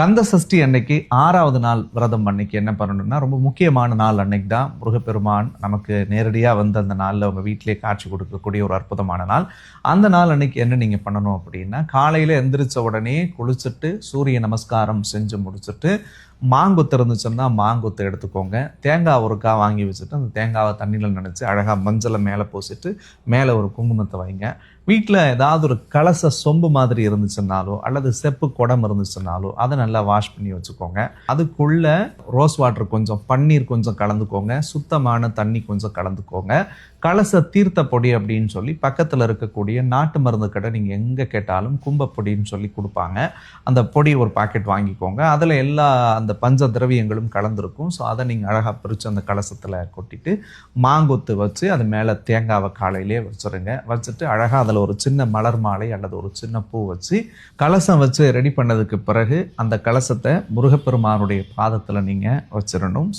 கந்த சஷ்டி அன்னைக்கு 6வது நாள் விரதம் அன்னைக்கு என்ன பண்ணணும்னா, ரொம்ப முக்கியமான நாள் அன்னைக்கு தான் முருகப்பெருமான் நமக்கு நேரடியாக வந்து அந்த நாளில் உங்கள் வீட்டிலே காட்சி கொடுக்கக்கூடிய ஒரு அற்புதமான நாள். அந்த நாள் அன்னைக்கு என்ன நீங்கள் பண்ணணும் அப்படின்னா, காலையில் எந்திரிச்ச உடனே குளிச்சுட்டு சூரிய நமஸ்காரம் செஞ்சு முடிச்சுட்டு மாங்கொத்து இருந்துச்சுன்னா மாங்கொத்து எடுத்துக்கோங்க. தேங்காய் ஒரு காய் வாங்கி வச்சுட்டு அந்த தேங்காவை தண்ணியில் நனைச்சி அழகாக மஞ்சளை மேலே பூசிட்டு மேலே ஒரு குங்குமத்தை வைங்க. வீட்டில் ஏதாவது ஒரு கலச சொம்பு மாதிரி இருந்துச்சுன்னாலோ அல்லது செப்பு குடம் இருந்துச்சுன்னாலோ அதை நல்லா வாஷ் பண்ணி வச்சுக்கோங்க. அதுக்குள்ள ரோஸ் வாட்டர் கொஞ்சம், பன்னீர் கொஞ்சம் கலந்துக்கோங்க, சுத்தமான தண்ணி கொஞ்சம் கலந்துக்கோங்க. கலச தீர்த்த பொடி அப்படின்னு சொல்லி பக்கத்தில் இருக்கக்கூடிய நாட்டு மருந்து கடை நீங்கள் எங்கே கேட்டாலும் கும்பப்பொடின்னு சொல்லி கொடுப்பாங்க. அந்த பொடி ஒரு பாக்கெட் வாங்கிக்கோங்க. அதில் எல்லா அந்த பஞ்ச திரவியங்களும் கலந்துருக்கும். ஸோ அதை நீங்கள் அழகாக பிரித்து அந்த கலசத்தில் கொட்டிட்டு மாங்கொத்து வச்சு அது மேலே தேங்காவை காலையிலே வச்சுருங்க. வச்சுட்டு அழகாக அதில் ஒரு சின்ன மலர் மாலை அல்லது ஒரு சின்ன பூ வச்சு கலசம் வச்சு ரெடி பண்ணதுக்கு பிறகு அந்த கலசத்தை முருகப்பெருமானுடைய பாதத்தில் நீங்கள் வச்சிடணும்.